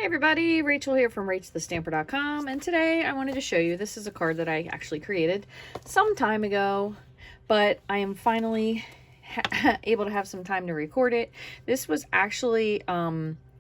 Hey everybody, Rachel here from Rachthestamper.com, and today I wanted to show you, this is a card that I actually created some time ago, but I am finally able to have some time to record it. This was actually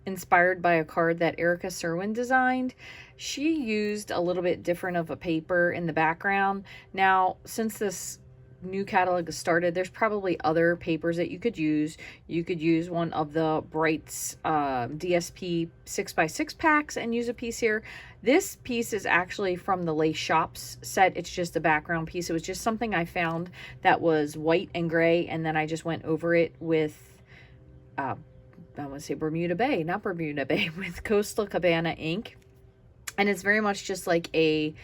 inspired by a card that Cerwin designed. She used a little bit different of a paper in the background. Now, since this new catalog has started, there's probably other papers that you could use. You could use one of the Bright's DSP 6x6 packs and use a piece here. This piece is actually from the Lace Shops set. It's just a background piece. It was just something I found that was white and gray, and then I just went over it with I want to say Bermuda Bay, not Bermuda Bay, with Coastal Cabana ink. And it's very much just like a,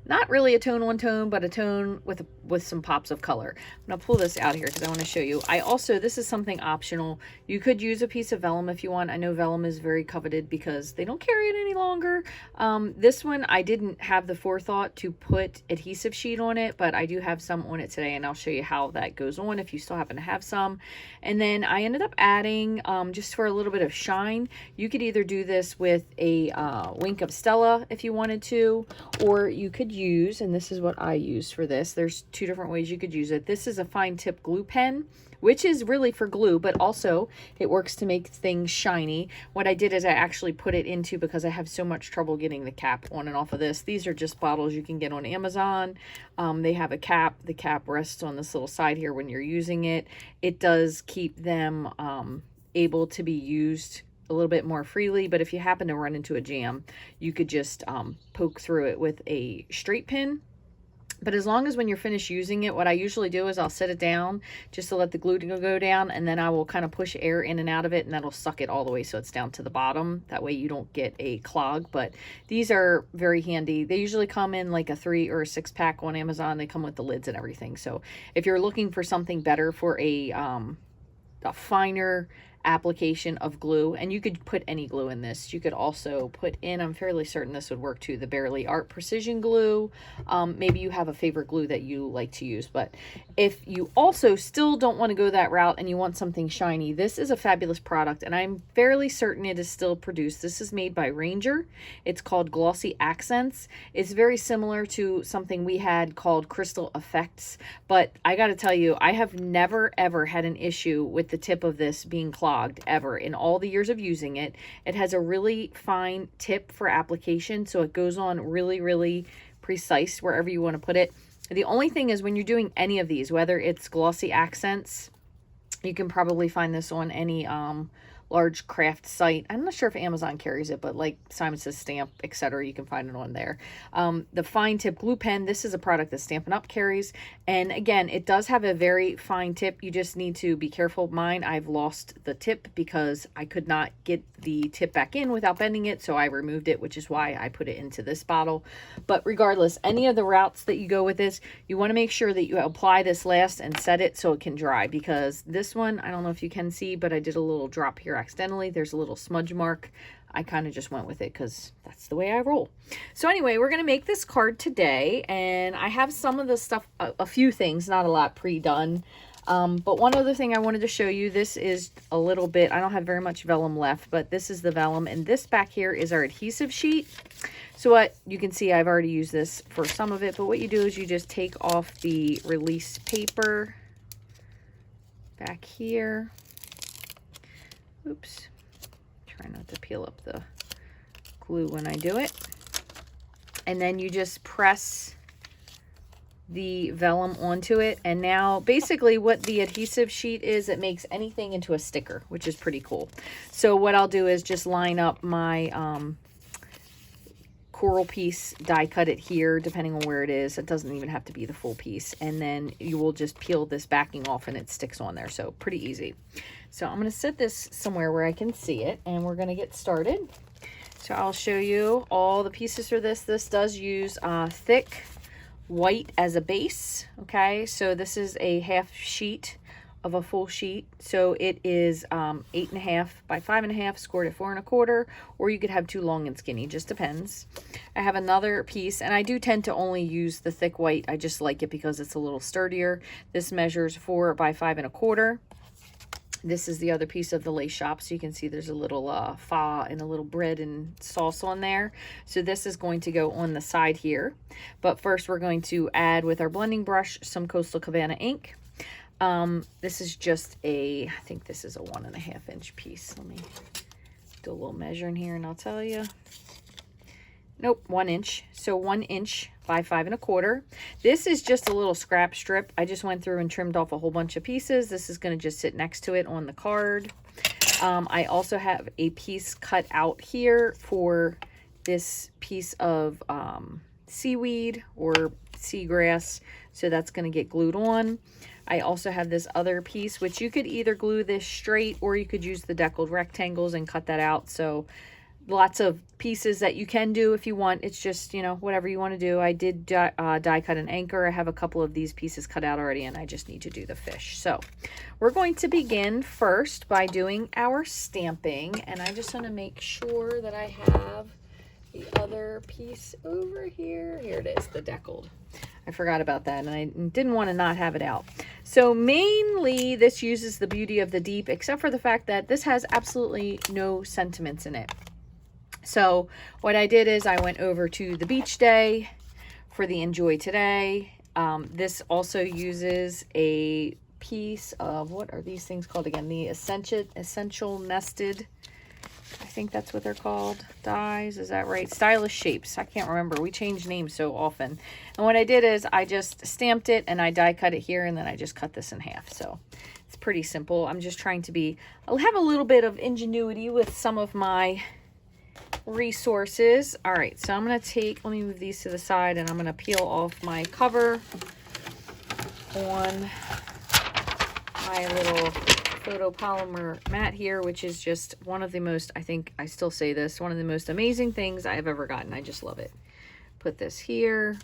not really a tone one tone, but a tone with some pops of color. I'm gonna pull this out here because I want to show you. I also, this is something optional. You could use a piece of vellum if you want. I know vellum is very coveted because they don't carry it any longer. This one, I didn't have the forethought to put adhesive sheet on it, but I do have some on it today, and I'll show you how that goes on if you still happen to have some. And then I ended up adding, just for a little bit of shine, you could either do this with a wink of Stella if you wanted to, or you could use, and this is what I use for this, there's two different ways you could use it. This is a fine tip glue pen, which is really for glue, but also it works to make things shiny. What I did is I actually put it into, because I have so much trouble getting the cap on and off of this. These are just bottles you can get on Amazon. They have a cap. The cap rests on this little side here when you're using it. It does keep them able to be used a little bit more freely, but if you happen to run into a jam, you could just poke through it with a straight pin. But as long as when you're finished using it, what I usually do is I'll set it down just to let the glue go down, and then I will kind of push air in and out of it, and that'll suck it all the way so it's down to the bottom. That way you don't get a clog. But these are very handy. They usually come in like a 3 or a 6 pack on Amazon. They come with the lids and everything. So if you're looking for something better for a finer application of glue, and you could put any glue in this. You could also put in, I'm fairly certain this would work too, the Barely Art Precision Glue. Maybe you have a favorite glue that you like to use, but if you also still don't want to go that route and you want something shiny, this is a fabulous product, and I'm fairly certain it is still produced. This is made by Ranger. It's called Glossy Accents. It's very similar to something we had called Crystal Effects, but I got to tell you, I have never ever had an issue with the tip of this being clogged ever in all the years of using it. It has a really fine tip for application, so it goes on really precise wherever you want to put it. The only thing is, when you're doing any of these, whether it's Glossy Accents, you can probably find this on any large craft site. I'm not sure if Amazon carries it, but like Simon Says Stamp, etc., you can find it on there. The fine tip glue pen, this is a product that Stampin' Up carries, and again, it does have a very fine tip. You just need to be careful. Mine, I've lost the tip because I could not get the tip back in without bending it, so I removed it, which is why I put it into this bottle. But regardless, any of the routes that you go with this, you want to make sure that you apply this last and set it so it can dry, because this one, I don't know if you can see, but I did a little drop here accidentally. There's a little smudge mark. I kind of just went with it because that's the way I roll. So anyway, we're going to make this card today, and I have some of the stuff, a few things, not a lot, pre-done. But one other thing I wanted to show you, this is a little bit, I don't have very much vellum left, but this is the vellum, and this back here is our adhesive sheet. So what you can see, I've already used this for some of it, but what you do is you just take off the release paper back here. Oops, try not to peel up the glue when I do it. And then you just press the vellum onto it, and now basically what the adhesive sheet is, it makes anything into a sticker, which is pretty cool. So what I'll do is just line up my coral piece, die cut it here depending on where it is. It doesn't even have to be the full piece, and then you will just peel this backing off and it sticks on there. So pretty easy. So I'm going to set this somewhere where I can see it, and we're going to get started. So I'll show you all the pieces for this. This does use thick white as a base. Okay, so this is a half sheet of a full sheet, so it is 8.5 by 5.5, scored at 4 1/4, or you could have 2 long and skinny, just depends. I have another piece, and I do tend to only use the thick white. I just like it because it's a little sturdier. This measures 4 by 5 1/4. This is the other piece of the lace shop. So you can see there's a little fa and a little bread and sauce on there. So this is going to go on the side here. But first we're going to add with our blending brush some Coastal Cabana ink. This is just I think this is a 1.5 inch piece. Let me do a little measuring here and I'll tell you. Nope, 1 inch. So 1 inch by 5 1/4. This is just a little scrap strip. I just went through and trimmed off a whole bunch of pieces. This is going to just sit next to it on the card. I also have a piece cut out here for this piece of seaweed or seagrass. So that's going to get glued on. I also have this other piece, which you could either glue this straight or you could use the deckled rectangles and cut that out. So lots of pieces that you can do if you want. It's just, you know, whatever you want to do. I did die cut an anchor. I have a couple of these pieces cut out already, and I just need to do the fish. So we're going to begin first by doing our stamping, and I just want to make sure that I have the other piece over here. Here it is, the deckled. I forgot about that, and I didn't want to not have it out. So mainly this uses the beauty of the deep, except for the fact that this has absolutely no sentiments in it. So what I did is I went over to the beach day for the enjoy today. This also uses a piece of, what are these things called again? The essential nested, I think that's what they're called, dies. Is that right? Stylish Shapes. I can't remember. We change names so often. And what I did is I just stamped it and I die cut it here, and then I just cut this in half. So it's pretty simple. I'm just trying to I'll have a little bit of ingenuity with some of my resources. All right, so I'm going to let me move these to the side, and I'm going to peel off my cover on my little photopolymer mat here, which is just one of the most, I think I still say this, one of the most amazing things I have ever gotten. I just love it. Put this here.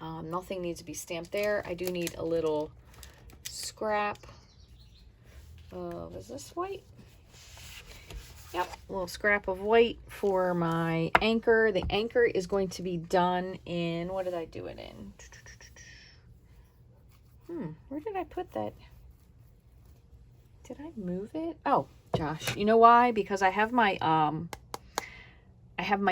Nothing needs to be stamped there. I do need a little scrap of, is this white? Yep, a little scrap of white for my anchor. The anchor is going to be done in, what did I do it in? Where did I put that? Did I move it? Oh, Josh, you know why? Because I have my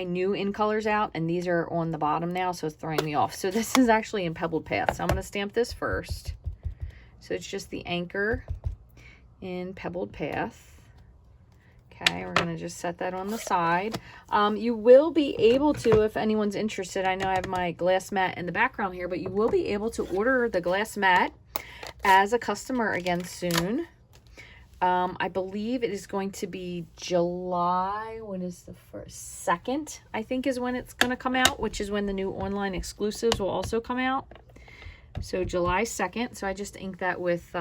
new in colors out, and these are on the bottom now, so it's throwing me off. So this is actually in Pebbled Path. So I'm going to stamp this first. So it's just the anchor in Pebbled Path. Okay, we're going to just set that on the side. You will be able to, if anyone's interested, I know I have my glass mat in the background here, but you will be able to order the glass mat as a customer again soon. I believe it is going to be July, what is the first? 2nd, I think is when it's going to come out, which is when the new online exclusives will also come out. So July 2nd. So I just inked that with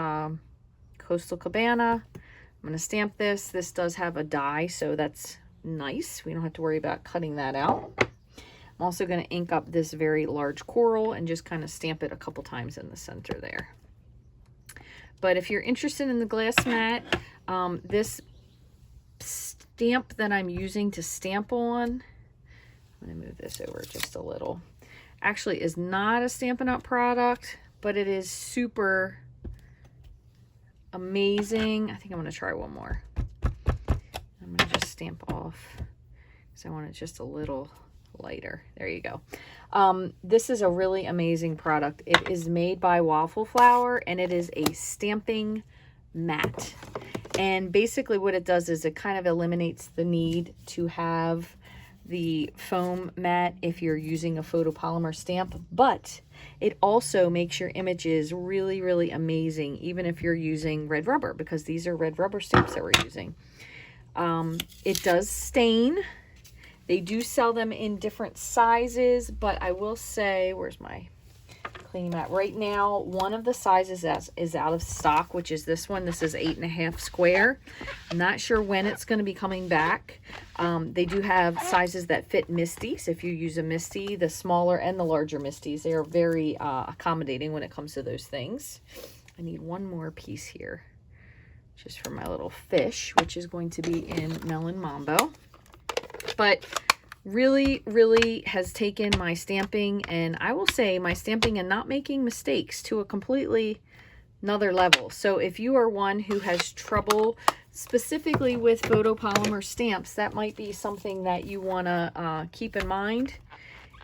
Coastal Cabana. I'm going to stamp this. This does have a die, so that's nice. We don't have to worry about cutting that out. I'm also going to ink up this very large coral and just kind of stamp it a couple times in the center there. But if you're interested in the glass mat, this stamp that I'm using to stamp on, I'm going to move this over just a little, actually is not a Stampin' Up! Product, but it is super amazing. I think I'm going to try one more. I'm going to just stamp off because I want it just a little lighter. There you go. This is a really amazing product. It is made by Waffle Flower, and it is a stamping mat. And basically what it does is it kind of eliminates the need to have the foam mat if you're using a photopolymer stamp, but it also makes your images really, really amazing, even if you're using red rubber, because these are red rubber stamps that we're using. It does stain. They do sell them in different sizes, but I will say, where's my cleaning mat? Right now, one of the sizes is out of stock, which is this one. This is 8.5 square. I'm not sure when it's going to be coming back. They do have sizes that fit Misties. If you use a Misty, the smaller and the larger Misties, they are very accommodating when it comes to those things. I need one more piece here, just for my little fish, which is going to be in Melon Mambo. But really, really has taken my stamping, and I will say my stamping and not making mistakes, to a completely another level. So if you are one who has trouble specifically with photopolymer stamps, that might be something that you want to keep in mind.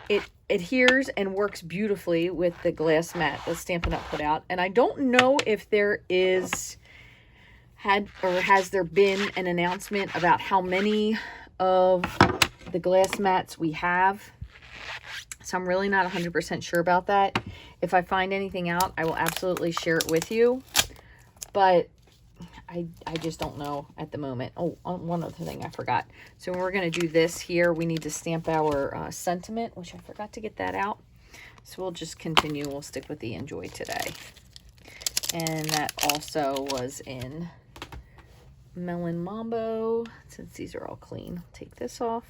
It adheres and works beautifully with the glass mat that Stampin' Up! Put out. And I don't know if there has there been an announcement about how many of the glass mats we have. So I'm really not 100% sure about that. If I find anything out, I will absolutely share it with you. But I just don't know at the moment. Oh, one other thing I forgot. So when we're going to do this here, we need to stamp our sentiment, which I forgot to get that out. So we'll just continue. We'll stick with the Enjoy today. And that also was in Melon Mambo. Since these are all clean, I'll take this off.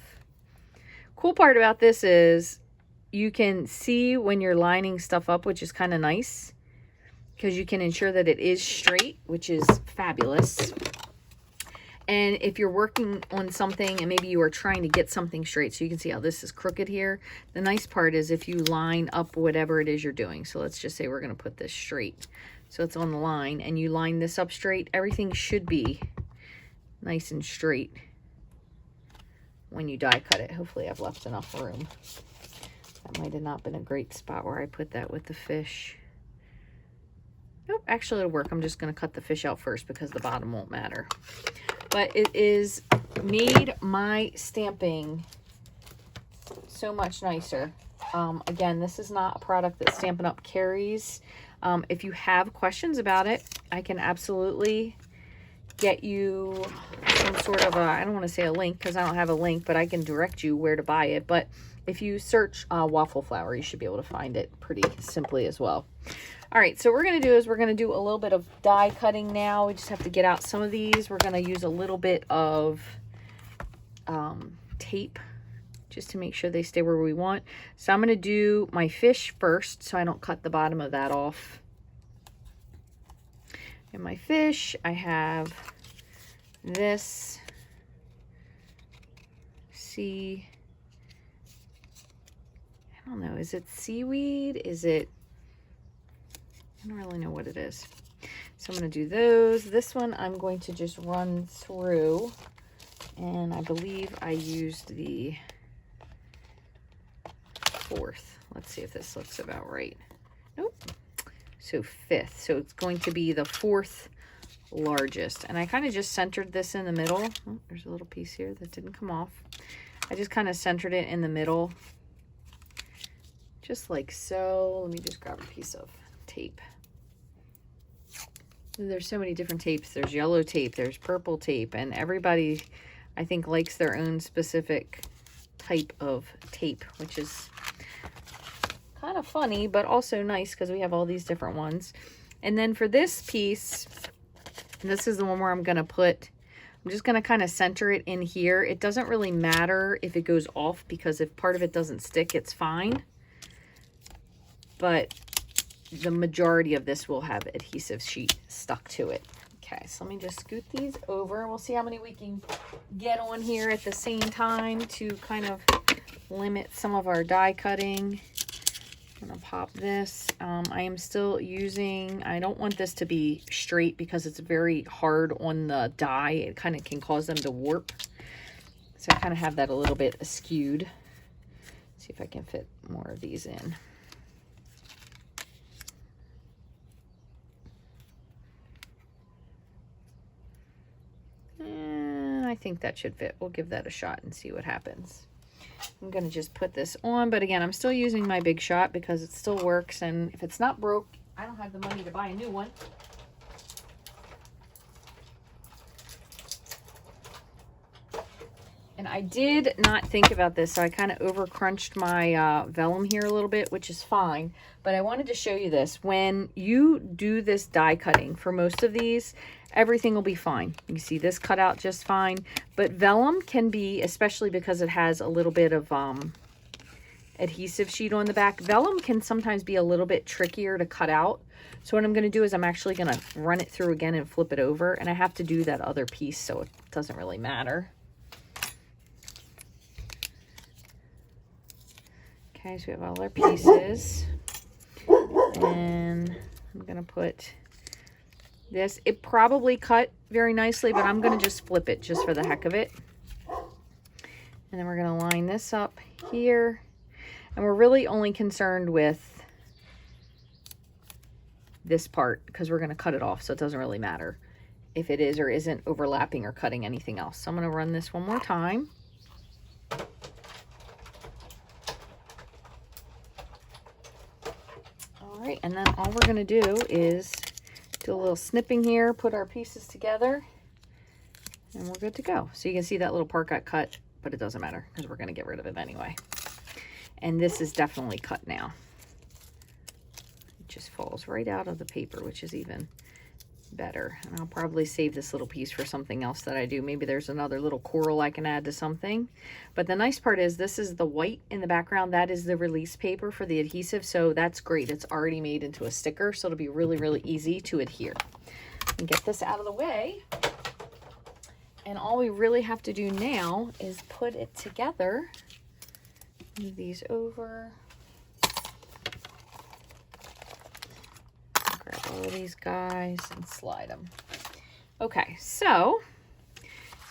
Cool part about this is you can see when you're lining stuff up, which is kind of nice, because you can ensure that it is straight, which is fabulous. And if you're working on something and maybe you are trying to get something straight, so you can see how this is crooked here, the nice part is if you line up whatever it is you're doing. So let's just say we're going to put this straight. So it's on the line, and you line this up straight, everything should be nice and straight when you die cut it. Hopefully I've left enough room. That might have not been a great spot where I put that with the fish. Nope, actually it'll work. I'm just going to cut the fish out first because the bottom won't matter. But it is made my stamping so much nicer. Again, this is not a product that Stampin' Up! Carries. If you have questions about it, I can absolutely get you some sort of a, I don't want to say a link because I don't have a link, but I can direct you where to buy it. But if you search waffle flour, you should be able to find it pretty simply as well. All right, so what we're going to do is we're going to do a little bit of die cutting now. We just have to get out some of these. We're going to use a little bit of tape just to make sure they stay where we want. So I'm going to do my fish first so I don't cut the bottom of that off. In my fish, I have this I don't know, is it seaweed? Is it, I don't really know what it is. So I'm going to do those. This one I'm going to just run through, and I believe I used the 4th. Let's see if this looks about right. Nope. So 5th. So it's going to be the 4th largest. And I kind of just centered this in the middle. Oh, there's a little piece here that didn't come off. I just kind of centered it in the middle. Just like so. Let me just grab a piece of tape. There's so many different tapes. There's yellow tape, there's purple tape, and everybody, I think, likes their own specific type of tape, which is kind of funny, but also nice because we have all these different ones. And then for this piece, this is the one where I'm going to put, I'm just going to kind of center it in here. It doesn't really matter if it goes off because if part of it doesn't stick, it's fine. But the majority of this will have adhesive sheet stuck to it. Okay, so let me just scoot these over. We'll see how many we can get on here at the same time to kind of limit some of our die cutting. I'm gonna pop this. I am still using, I don't want this to be straight because it's very hard on the die. It kind of can cause them to warp. So I kind of have that a little bit askewed. See if I can fit more of these in. I think that should fit. We'll give that a shot and see what happens. I'm going to just put this on, but again, I'm still using my Big Shot because it still works, and if it's not broke, I don't have the money to buy a new one. And I did not think about this, so I kind of over crunched my vellum here a little bit, which is fine. But I wanted to show you this. When you do this die cutting for most of these, everything will be fine. You can see this cut out just fine. But vellum can be, especially because it has a little bit of adhesive sheet on the back, vellum can sometimes be a little bit trickier to cut out. So what I'm going to do is I'm actually going to run it through again and flip it over. And I have to do that other piece, so it doesn't really matter. Okay, so we have all our pieces, and I'm going to put this. It probably cut very nicely, but I'm going to just flip it just for the heck of it. And then we're going to line this up here. And we're really only concerned with this part because we're going to cut it off, so it doesn't really matter if it is or isn't overlapping or cutting anything else. So I'm going to run this one more time. All right, and then all we're going to do is do a little snipping here, put our pieces together, and we're good to go. So you can see that little part got cut, but it doesn't matter because we're going to get rid of it anyway. And this is definitely cut now. It just falls right out of the paper, which is even better. And I'll probably save this little piece for something else that I do. Maybe there's another little coral I can add to something. But the nice part is this is the white in the background. That is the release paper for the adhesive. So that's great. It's already made into a sticker. So it'll be really, really easy to adhere. And get this out of the way. And all we really have to do now is put it together. Move these over. Grab all of these guys and slide them. Okay, so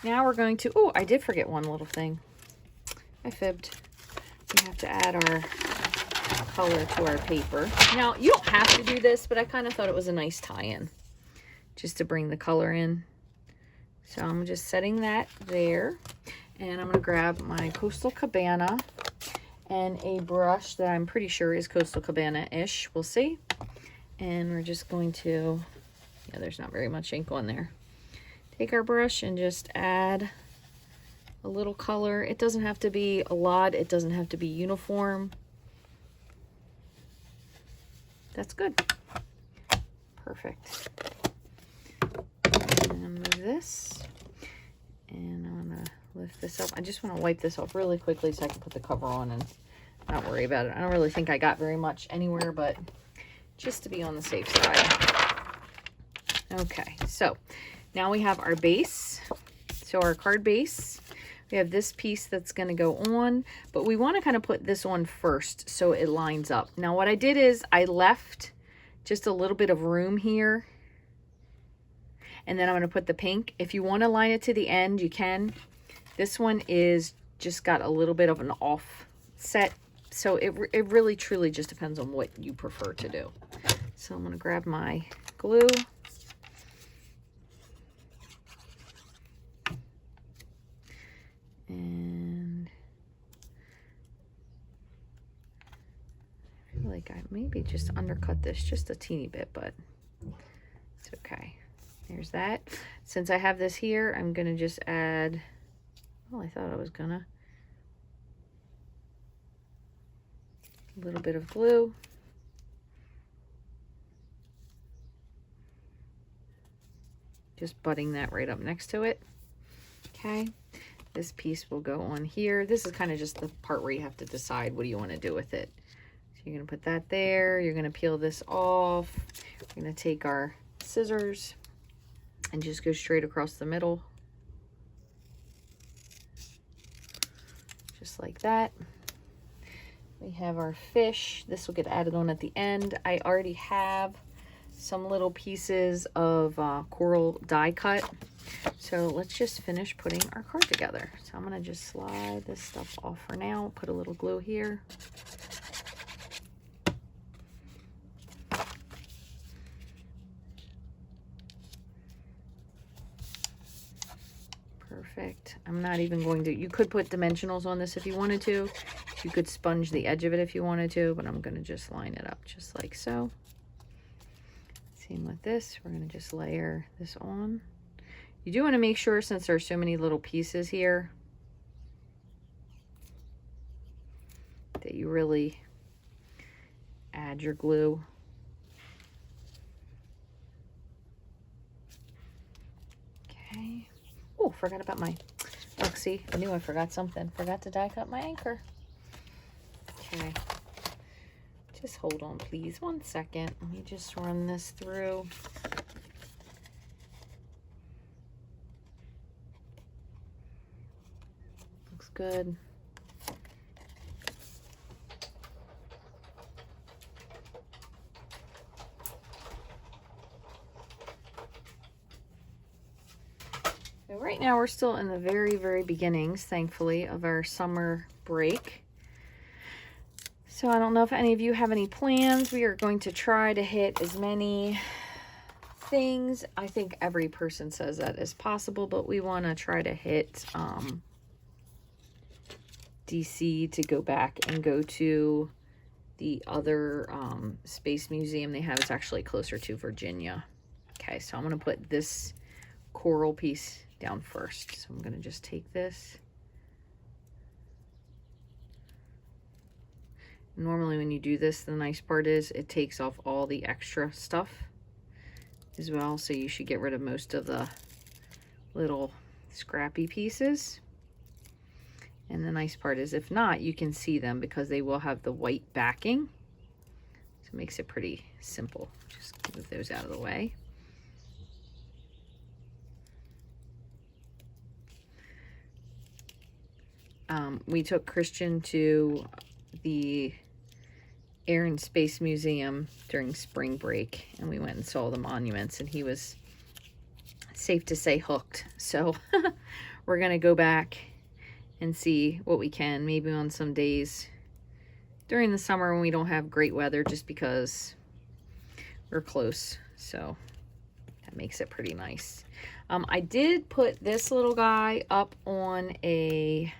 now we're going to, oh, I did forget one little thing. I fibbed. We have to add our color to our paper. Now, you don't have to do this, but I kind of thought it was a nice tie-in just to bring the color in. So I'm just setting that there. And I'm going to grab my Coastal Cabana and a brush that I'm pretty sure is Coastal Cabana-ish. We'll see. And we're just going to, yeah, there's not very much ink on there. Take our brush and just add a little color. It doesn't have to be a lot. It doesn't have to be uniform. That's good. Perfect. And move this. And I'm going to lift this up. I just want to wipe this off really quickly so I can put the cover on and not worry about it. I don't really think I got very much anywhere, but just to be on the safe side. Okay, so now we have our base. So our card base, we have this piece that's going to go on, but we want to kind of put this on first so it lines up. Now what I did is I left just a little bit of room here, and then I'm going to put the pink. If you want to line it to the end, you can. This one is just got a little bit of an offset, so it really truly just depends on what you prefer to do. So I'm going to grab my glue. And I feel like I maybe just undercut this just a teeny bit, but it's okay. There's that. Since I have this here, I'm going to just add, well, I thought I was gonna, a little bit of glue. Just butting that right up next to it. Okay. This piece will go on here. This is kind of just the part where you have to decide what do you want to do with it. So you're going to put that there. You're going to peel this off. We're going to take our scissors and just go straight across the middle. Just like that. We have our fish. This will get added on at the end. I already have some little pieces of coral die cut. So let's just finish putting our card together. So I'm going to just slide this stuff off for now. Put a little glue here. Perfect. I'm not even going to, you could put dimensionals on this if you wanted to. You could sponge the edge of it if you wanted to, but I'm going to just line it up just like so. Same with this. We're going to just layer this on. You do want to make sure, since there's so many little pieces here, that you really add your glue. Okay. Oh, forgot about my, look, see, I knew I forgot something. Forgot to die cut my anchor. Okay. Just hold on, please. 1 second. Let me just run this through. Looks good. right now we're still in the very, very beginnings, thankfully, of our summer break. So I don't know if any of you have any plans. We are going to try to hit as many things. I think every person says that is possible, but we want to try to hit DC to go back and go to the other space museum they have. It's actually closer to Virginia. Okay, so I'm going to put this coral piece down first. So I'm going to just take this. Normally when you do this, the nice part is it takes off all the extra stuff as well. So you should get rid of most of the little scrappy pieces. And the nice part is if not, you can see them because they will have the white backing. So it makes it pretty simple. Just move those out of the way. We took Christian to the Air and Space Museum during spring break, and we went and saw the monuments, and he was, safe to say, hooked. So we're going to go back and see what we can, maybe on some days during the summer when we don't have great weather, just because we're close. So that makes it pretty nice. I did put this little guy up on a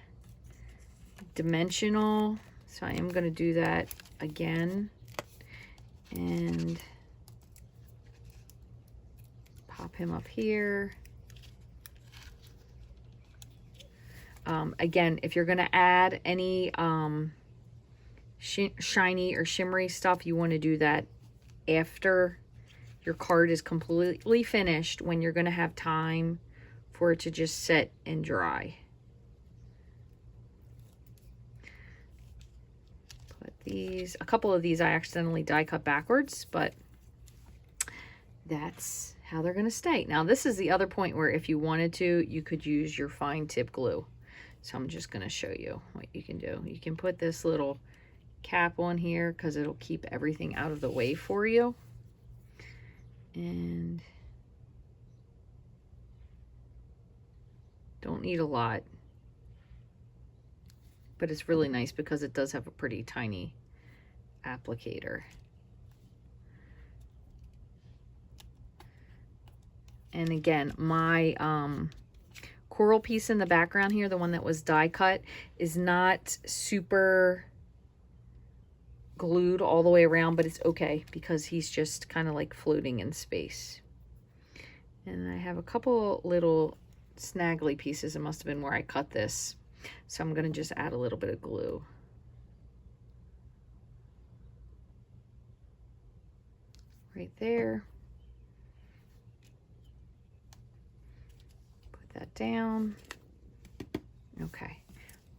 dimensional, so I am going to do that again and pop him up here. Again, if you're going to add any shiny or shimmery stuff, you want to do that after your card is completely finished, when you're going to have time for it to just set and dry. These, a couple of these I accidentally die cut backwards, but that's how they're going to stay. Now this is the other point where if you wanted to, you could use your fine tip glue. So I'm just going to show you what you can do. You can put this little cap on here because it'll keep everything out of the way for you. And don't need a lot. But it's really nice because it does have a pretty tiny applicator. And again, my coral piece in the background here, the one that was die cut, is not super glued all the way around, but it's okay because he's just kind of like floating in space. And I have a couple little snaggly pieces. It must have been where I cut this. So I'm going to just add a little bit of glue. Right there. Put that down. Okay.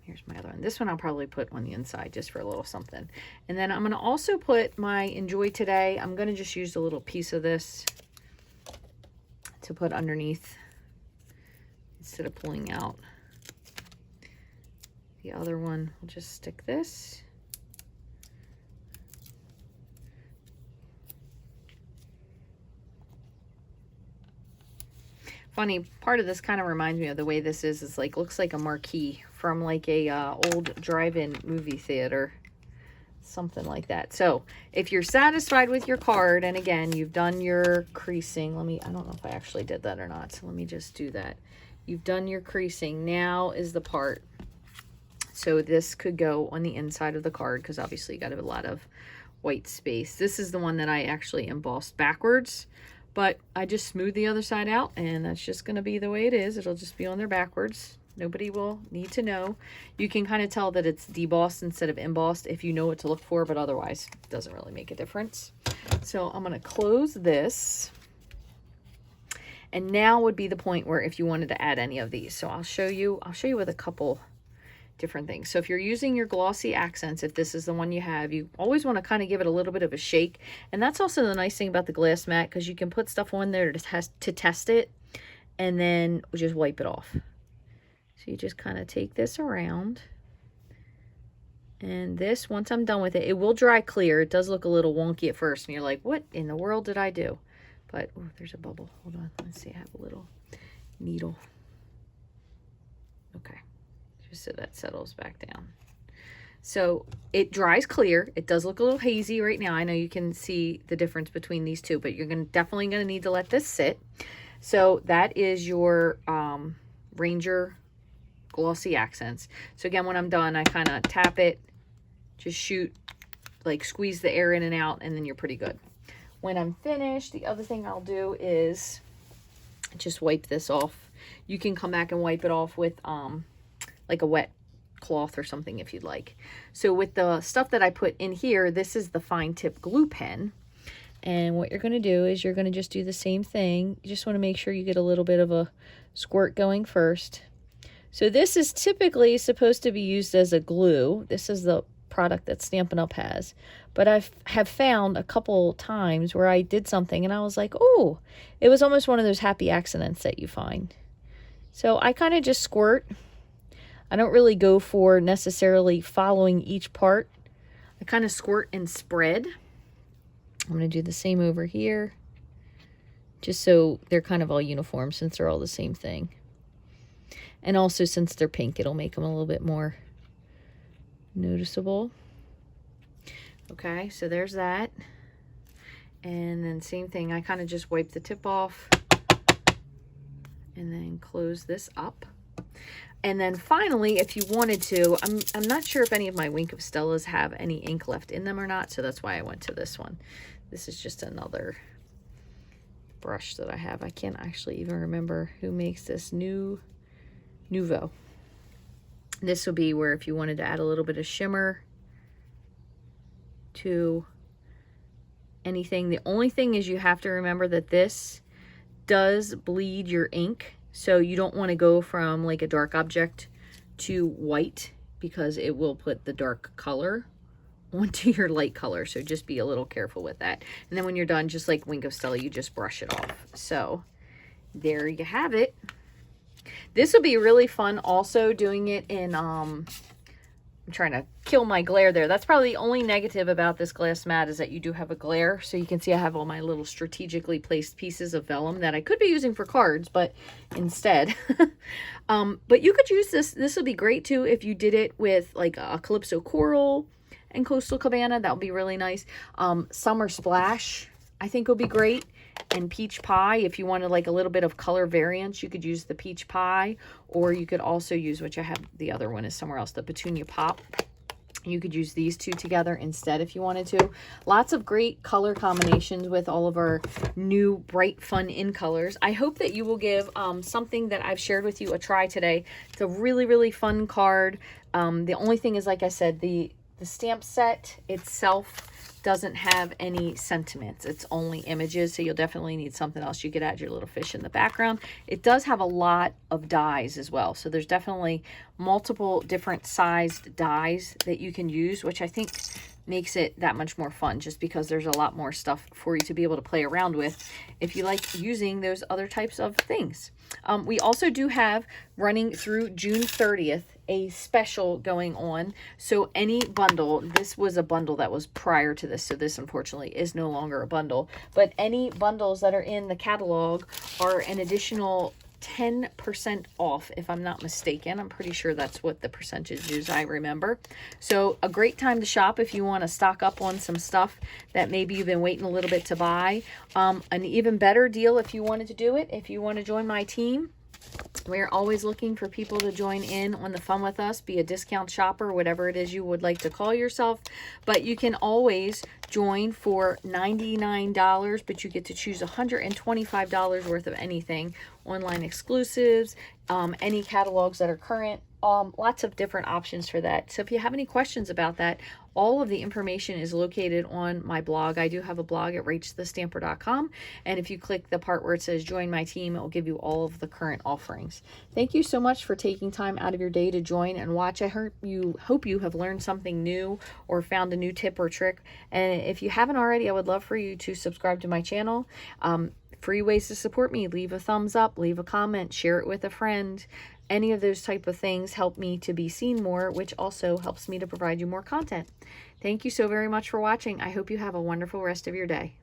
Here's my other one. This one I'll probably put on the inside just for a little something. And then I'm going to also put my Enjoy Today. I'm going to just use a little piece of this to put underneath instead of pulling out. The other one, we'll just stick this. Funny, part of this kind of reminds me of the way this is. It's like, looks like a marquee from like a old drive-in movie theater. Something like that. So if you're satisfied with your card, and again, you've done your creasing. I don't know if I actually did that or not. So let me just do that. You've done your creasing. Now is the part. So this could go on the inside of the card because obviously you got a lot of white space. This is the one that I actually embossed backwards, but I just smoothed the other side out, and that's just going to be the way it is. It'll just be on there backwards. Nobody will need to know. You can kind of tell that it's debossed instead of embossed if you know what to look for, but otherwise it doesn't really make a difference. So I'm going to close this. And now would be the point where if you wanted to add any of these. So I'll show you with a couple different things. So if you're using your glossy accents, if this is the one you have, you always want to kind of give it a little bit of a shake. And that's also the nice thing about the glass mat, because you can put stuff on there to test it and then just wipe it off. So you just kind of take this around, and this, once I'm done with it, it will dry clear. It does look a little wonky at first and you're like, what in the world did I do? But oh, there's a bubble. Hold on, let's see. I have a little needle. Okay, just so that settles back down. So it dries clear. It does look a little hazy right now. I know you can see the difference between these two, but you're definitely going to need to let this sit. So that is your Ranger glossy accents. So again, when I'm done, I kind of tap it, just shoot, like squeeze the air in and out, and then you're pretty good. When I'm finished, the other thing I'll do is just wipe this off. You can come back and wipe it off with like a wet cloth or something if you'd like. So with the stuff that I put in here, this is the fine tip glue pen. And what you're going to do is you're going to just do the same thing. You just want to make sure you get a little bit of a squirt going first. So this is typically supposed to be used as a glue. This is the product that Stampin' Up! Has. But I have found a couple times where I did something and I was like, oh, it was almost one of those happy accidents that you find. So I kind of just squirt. I don't really go for necessarily following each part. I kind of squirt and spread. I'm going to do the same over here, just so they're kind of all uniform since they're all the same thing. And also since they're pink, it'll make them a little bit more noticeable. Okay, so there's that. And then same thing, I kind of just wipe the tip off and then close this up. And then finally, if you wanted to, I'm not sure if any of my Wink of Stellas have any ink left in them or not, so that's why I went to this one. This is just another brush that I have. I can't actually even remember who makes this. Nuvo. This will be where if you wanted to add a little bit of shimmer to anything. The only thing is you have to remember that this does bleed your ink. So you don't want to go from like a dark object to white because it will put the dark color onto your light color. So just be a little careful with that. And then when you're done, just like Wink of Stella, you just brush it off. So there you have it. This will be really fun also doing it in, I'm trying to kill my glare there. That's probably the only negative about this glass mat is that you do have a glare. So you can see I have all my little strategically placed pieces of vellum that I could be using for cards, but instead. But you could use this. This would be great too if you did it with like a Calypso Coral and Coastal Cabana. That would be really nice. Summer Splash I think would be great. And Peach Pie, if you wanted like a little bit of color variance, you could use the Peach Pie, or you could also use, which I have, the other one is somewhere else, the Petunia Pop. You could use these two together instead if you wanted to. Lots of great color combinations with all of our new bright fun in colors. I hope that you will give something that I've shared with you a try today. It's a really, really fun card. The only thing is, like I said, the stamp set itself doesn't have any sentiments. It's only images, so you'll definitely need something else. You could add your little fish in the background. It does have a lot of dies as well, so there's definitely multiple different sized dies that you can use, which I think makes it that much more fun, just because there's a lot more stuff for you to be able to play around with if you like using those other types of things. We also do have, running through June 30th, a special going on. So any bundle, this was a bundle that was prior to this, so this unfortunately is no longer a bundle, but any bundles that are in the catalog are an additional 10% off, if I'm not mistaken. I'm pretty sure that's what the percentage is, I remember. So a great time to shop if you want to stock up on some stuff that maybe you've been waiting a little bit to buy. An even better deal if you wanted to do it, if you want to join my team. We're always looking for people to join in on the fun with us, be a discount shopper, whatever it is you would like to call yourself. But you can always join for $99, but you get to choose $125 worth of anything. Online exclusives, any catalogs that are current, lots of different options for that. So if you have any questions about that, all of the information is located on my blog. I do have a blog at Rachthestamper.com, and if you click the part where it says join my team, it will give you all of the current offerings. Thank you so much for taking time out of your day to join and watch. I hope you have learned something new or found a new tip or trick. And if you haven't already, I would love for you to subscribe to my channel. Free ways to support me: leave a thumbs up, leave a comment, share it with a friend. Any of those type of things help me to be seen more, which also helps me to provide you more content. Thank you so very much for watching. I hope you have a wonderful rest of your day.